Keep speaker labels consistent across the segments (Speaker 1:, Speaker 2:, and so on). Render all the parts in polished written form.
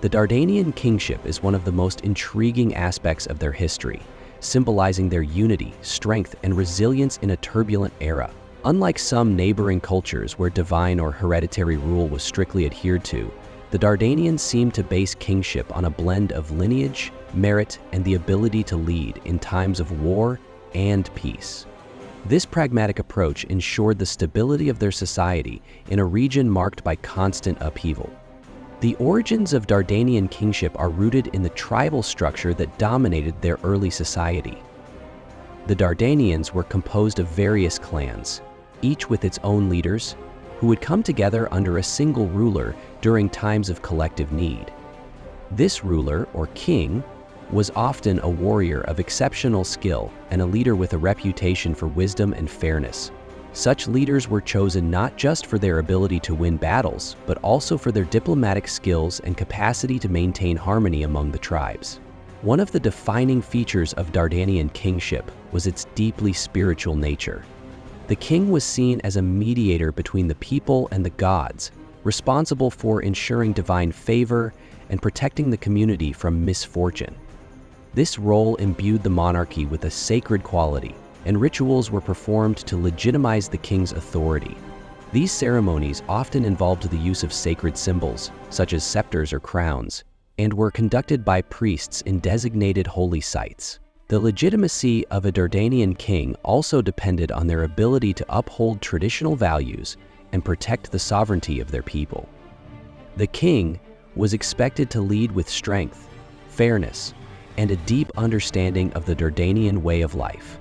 Speaker 1: The Dardanian kingship is one of the most intriguing aspects of their history, symbolizing their unity, strength, and resilience in a turbulent era. Unlike some neighboring cultures where divine or hereditary rule was strictly adhered to, the Dardanians seem to base kingship on a blend of lineage, merit, and the ability to lead in times of war and peace. This pragmatic approach ensured the stability of their society in a region marked by constant upheaval. The origins of Dardanian kingship are rooted in the tribal structure that dominated their early society. The Dardanians were composed of various clans, each with its own leaders, who would come together under a single ruler during times of collective need. This ruler, or king, was often a warrior of exceptional skill and a leader with a reputation for wisdom and fairness. Such leaders were chosen not just for their ability to win battles, but also for their diplomatic skills and capacity to maintain harmony among the tribes. One of the defining features of Dardanian kingship was its deeply spiritual nature. The king was seen as a mediator between the people and the gods, responsible for ensuring divine favor and protecting the community from misfortune. This role imbued the monarchy with a sacred quality, and rituals were performed to legitimize the king's authority. These ceremonies often involved the use of sacred symbols, such as scepters or crowns, and were conducted by priests in designated holy sites. The legitimacy of a Dardanian king also depended on their ability to uphold traditional values and protect the sovereignty of their people. The king was expected to lead with strength, fairness, and a deep understanding of the Dardanian way of life.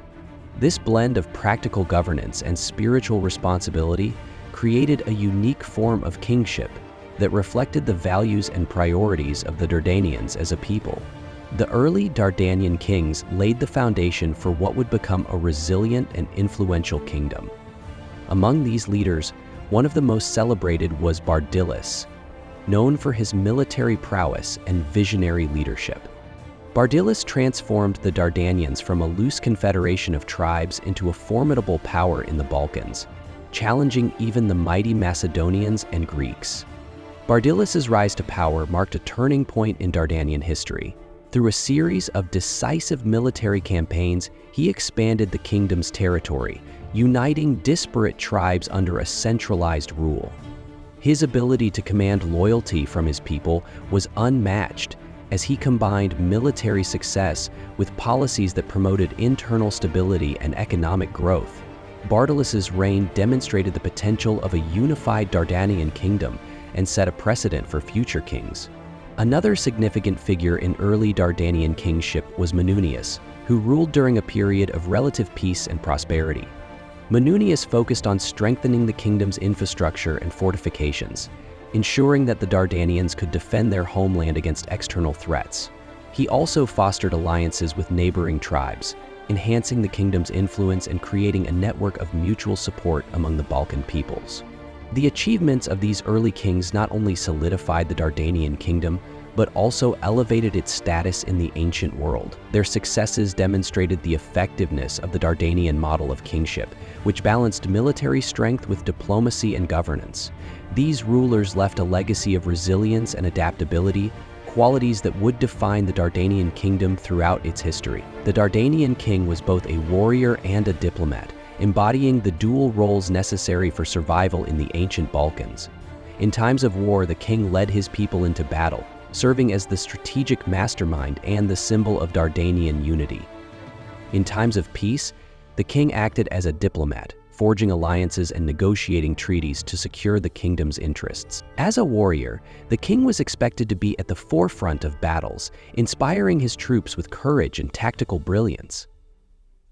Speaker 1: This blend of practical governance and spiritual responsibility created a unique form of kingship that reflected the values and priorities of the Dardanians as a people. The early Dardanian kings laid the foundation for what would become a resilient and influential kingdom. Among these leaders, one of the most celebrated was Bardilus, known for his military prowess and visionary leadership. Bardilus transformed the Dardanians from a loose confederation of tribes into a formidable power in the Balkans, challenging even the mighty Macedonians and Greeks. Bardilus's rise to power marked a turning point in Dardanian history. Through a series of decisive military campaigns, he expanded the kingdom's territory, uniting disparate tribes under a centralized rule. His ability to command loyalty from his people was unmatched, as he combined military success with policies that promoted internal stability and economic growth. Bardilus's reign demonstrated the potential of a unified Dardanian kingdom and set a precedent for future kings. Another significant figure in early Dardanian kingship was Manunius, who ruled during a period of relative peace and prosperity. Manunius focused on strengthening the kingdom's infrastructure and fortifications, ensuring that the Dardanians could defend their homeland against external threats. He also fostered alliances with neighboring tribes, enhancing the kingdom's influence and creating a network of mutual support among the Balkan peoples. The achievements of these early kings not only solidified the Dardanian kingdom, but also elevated its status in the ancient world. Their successes demonstrated the effectiveness of the Dardanian model of kingship, which balanced military strength with diplomacy and governance. These rulers left a legacy of resilience and adaptability, qualities that would define the Dardanian kingdom throughout its history. The Dardanian king was both a warrior and a diplomat, embodying the dual roles necessary for survival in the ancient Balkans. In times of war, the king led his people into battle, serving as the strategic mastermind and the symbol of Dardanian unity. In times of peace, the king acted as a diplomat, forging alliances and negotiating treaties to secure the kingdom's interests. As a warrior, the king was expected to be at the forefront of battles, inspiring his troops with courage and tactical brilliance.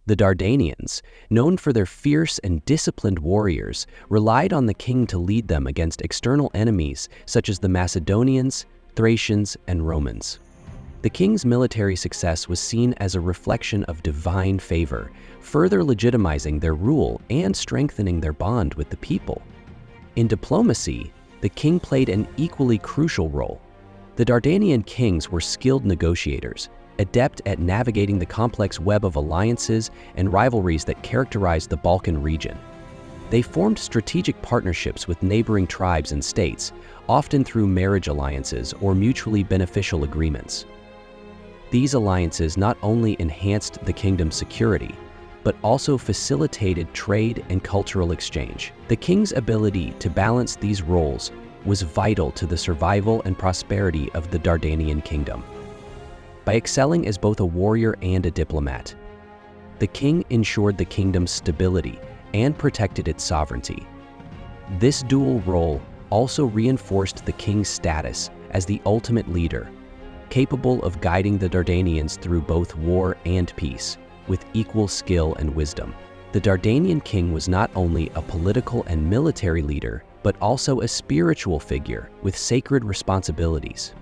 Speaker 1: The Dardanians, known for their fierce and disciplined warriors, relied on the king to lead them against external enemies such as the Macedonians, Thracians, and Romans. The king's military success was seen as a reflection of divine favor, further legitimizing their rule and strengthening their bond with the people. In diplomacy, the king played an equally crucial role. The Dardanian kings were skilled negotiators, adept at navigating the complex web of alliances and rivalries that characterized the Balkan region. They formed strategic partnerships with neighboring tribes and states, often through marriage alliances or mutually beneficial agreements. These alliances not only enhanced the kingdom's security, but also facilitated trade and cultural exchange. The king's ability to balance these roles was vital to the survival and prosperity of the Dardanian kingdom. By excelling as both a warrior and a diplomat, the king ensured the kingdom's stability and protected its sovereignty. This dual role also reinforced the king's status as the ultimate leader, capable of guiding the Dardanians through both war and peace, with equal skill and wisdom. The Dardanian king was not only a political and military leader, but also a spiritual figure with sacred responsibilities.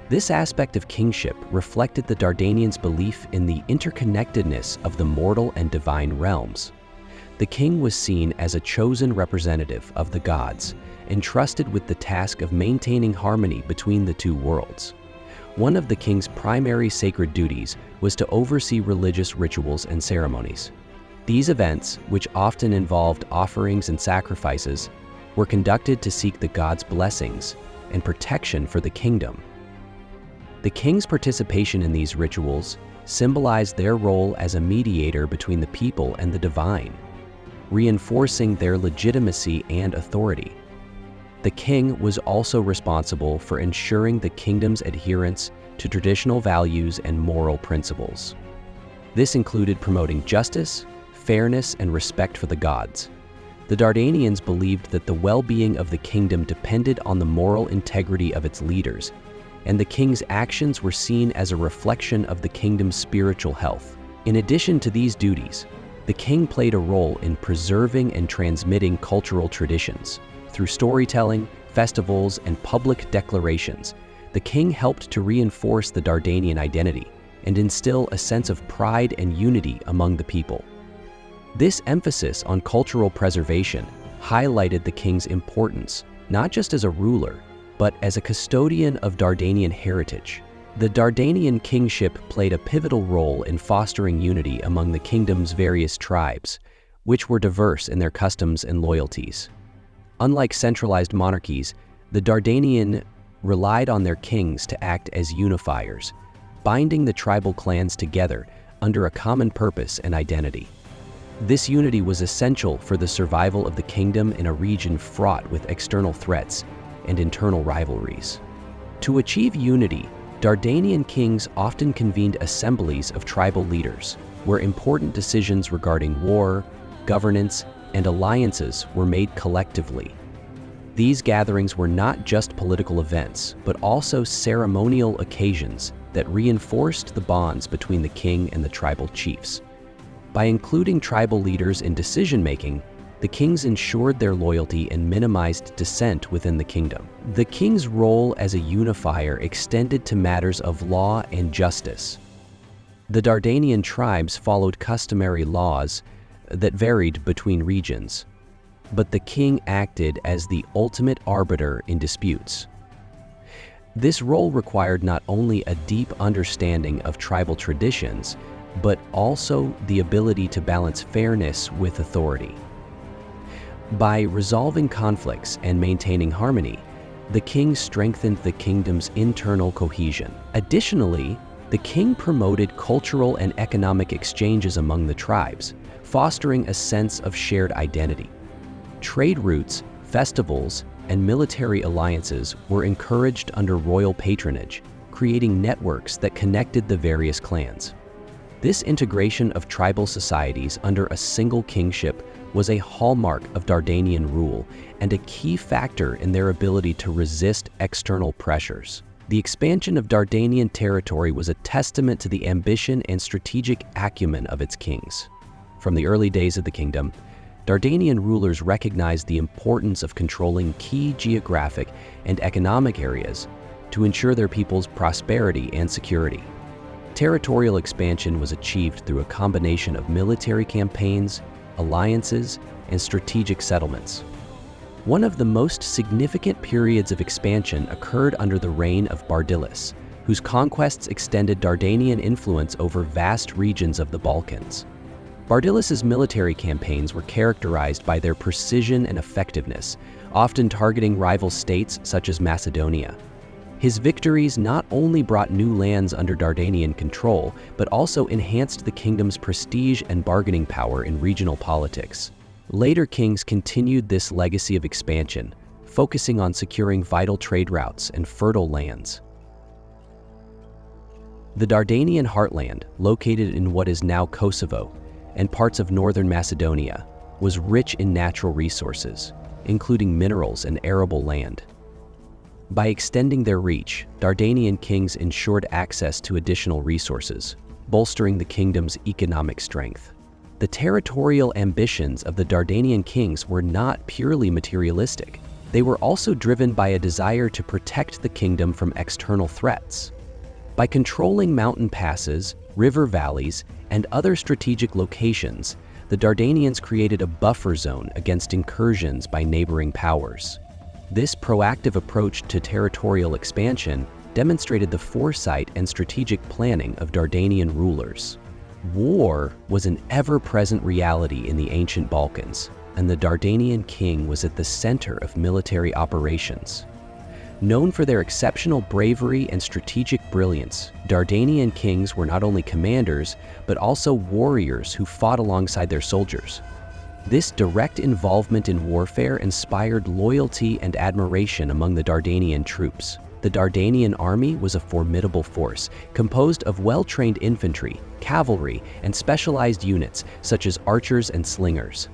Speaker 1: This aspect of kingship reflected the Dardanians' belief in the interconnectedness of the mortal and divine realms. The king was seen as a chosen representative of the gods, entrusted with the task of maintaining harmony between the two worlds. One of the king's primary sacred duties was to oversee religious rituals and ceremonies. These events, which often involved offerings and sacrifices, were conducted to seek the gods' blessings and protection for the kingdom. The king's participation in these rituals symbolized their role as a mediator between the people and the divine, reinforcing their legitimacy and authority. The king was also responsible for ensuring the kingdom's adherence to traditional values and moral principles. This included promoting justice, fairness, and respect for the gods. The Dardanians believed that the well-being of the kingdom depended on the moral integrity of its leaders, and the king's actions were seen as a reflection of the kingdom's spiritual health. In addition to these duties, the king played a role in preserving and transmitting cultural traditions. Through storytelling, festivals, and public declarations, the king helped to reinforce the Dardanian identity and instill a sense of pride and unity among the people. This emphasis on cultural preservation highlighted the king's importance, not just as a ruler, but as a custodian of Dardanian heritage. The Dardanian kingship played a pivotal role in fostering unity among the kingdom's various tribes, which were diverse in their customs and loyalties. Unlike centralized monarchies, the Dardanian relied on their kings to act as unifiers, binding the tribal clans together under a common purpose and identity. This unity was essential for the survival of the kingdom in a region fraught with external threats and internal rivalries. To achieve unity, Dardanian kings often convened assemblies of tribal leaders, where important decisions regarding war, governance, and alliances were made collectively. These gatherings were not just political events, but also ceremonial occasions that reinforced the bonds between the king and the tribal chiefs. By including tribal leaders in decision-making, the kings ensured their loyalty and minimized dissent within the kingdom. The king's role as a unifier extended to matters of law and justice. The Dardanian tribes followed customary laws that varied between regions, but the king acted as the ultimate arbiter in disputes. This role required not only a deep understanding of tribal traditions, but also the ability to balance fairness with authority. By resolving conflicts and maintaining harmony, the king strengthened the kingdom's internal cohesion. Additionally, the king promoted cultural and economic exchanges among the tribes, fostering a sense of shared identity. Trade routes, festivals, and military alliances were encouraged under royal patronage, creating networks that connected the various clans. This integration of tribal societies under a single kingship was a hallmark of Dardanian rule and a key factor in their ability to resist external pressures. The expansion of Dardanian territory was a testament to the ambition and strategic acumen of its kings. From the early days of the kingdom, Dardanian rulers recognized the importance of controlling key geographic and economic areas to ensure their people's prosperity and security. Territorial expansion was achieved through a combination of military campaigns, alliances, and strategic settlements. One of the most significant periods of expansion occurred under the reign of Bardilis, whose conquests extended Dardanian influence over vast regions of the Balkans. Bardilis's military campaigns were characterized by their precision and effectiveness, often targeting rival states such as Macedonia. His victories not only brought new lands under Dardanian control, but also enhanced the kingdom's prestige and bargaining power in regional politics. Later kings continued this legacy of expansion, focusing on securing vital trade routes and fertile lands. The Dardanian heartland, located in what is now Kosovo and parts of northern Macedonia, was rich in natural resources, including minerals and arable land. By extending their reach, Dardanian kings ensured access to additional resources, bolstering the kingdom's economic strength. The territorial ambitions of the Dardanian kings were not purely materialistic. They were also driven by a desire to protect the kingdom from external threats. By controlling mountain passes, river valleys, and other strategic locations, the Dardanians created a buffer zone against incursions by neighboring powers. This proactive approach to territorial expansion demonstrated the foresight and strategic planning of Dardanian rulers. War was an ever-present reality in the ancient Balkans, and the Dardanian king was at the center of military operations. Known for their exceptional bravery and strategic brilliance, Dardanian kings were not only commanders, but also warriors who fought alongside their soldiers. This direct involvement in warfare inspired loyalty and admiration among the Dardanian troops. The Dardanian army was a formidable force, composed of well-trained infantry, cavalry, and specialized units such as archers and slingers.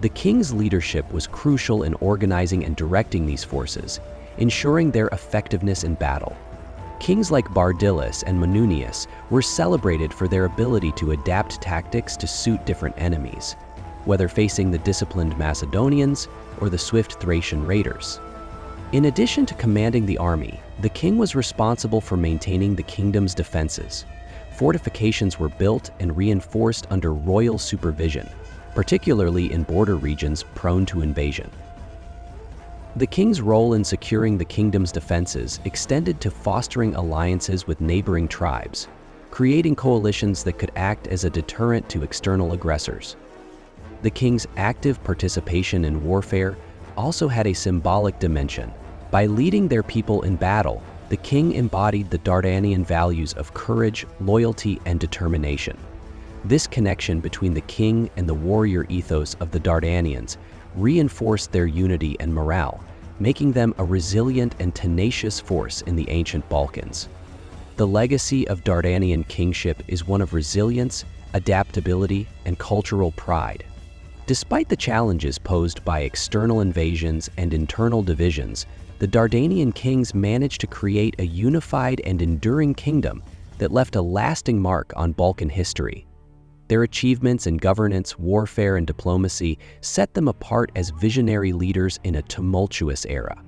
Speaker 1: The king's leadership was crucial in organizing and directing these forces, ensuring their effectiveness in battle. Kings like Bardilis and Manunius were celebrated for their ability to adapt tactics to suit different enemies, whether facing the disciplined Macedonians or the swift Thracian raiders. In addition to commanding the army, the king was responsible for maintaining the kingdom's defenses. Fortifications were built and reinforced under royal supervision, particularly in border regions prone to invasion. The king's role in securing the kingdom's defenses extended to fostering alliances with neighboring tribes, creating coalitions that could act as a deterrent to external aggressors. The king's active participation in warfare also had a symbolic dimension. By leading their people in battle, the king embodied the Dardanian values of courage, loyalty, and determination. This connection between the king and the warrior ethos of the Dardanians reinforced their unity and morale, making them a resilient and tenacious force in the ancient Balkans. The legacy of Dardanian kingship is one of resilience, adaptability, and cultural pride. Despite the challenges posed by external invasions and internal divisions, the Dardanian kings managed to create a unified and enduring kingdom that left a lasting mark on Balkan history. Their achievements in governance, warfare, and diplomacy set them apart as visionary leaders in a tumultuous era.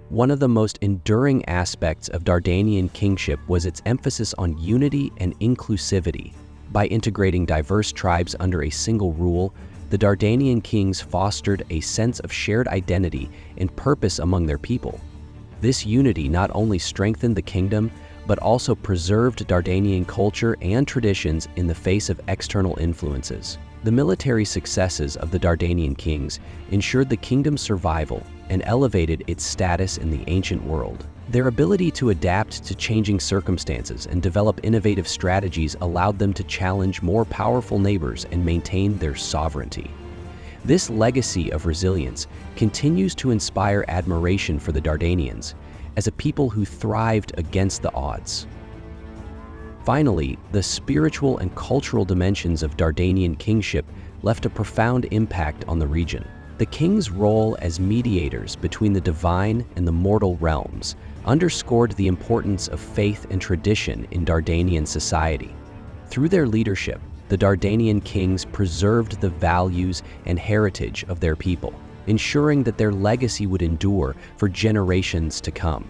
Speaker 1: One of the most enduring aspects of Dardanian kingship was its emphasis on unity and inclusivity. By integrating diverse tribes under a single rule, the Dardanian kings fostered a sense of shared identity and purpose among their people. This unity not only strengthened the kingdom, but also preserved Dardanian culture and traditions in the face of external influences. The military successes of the Dardanian kings ensured the kingdom's survival and elevated its status in the ancient world. Their ability to adapt to changing circumstances and develop innovative strategies allowed them to challenge more powerful neighbors and maintain their sovereignty. This legacy of resilience continues to inspire admiration for the Dardanians as a people who thrived against the odds. Finally, the spiritual and cultural dimensions of Dardanian kingship left a profound impact on the region. The king's role as mediators between the divine and the mortal realms underscored the importance of faith and tradition in Dardanian society. Through their leadership, the Dardanian kings preserved the values and heritage of their people, ensuring that their legacy would endure for generations to come.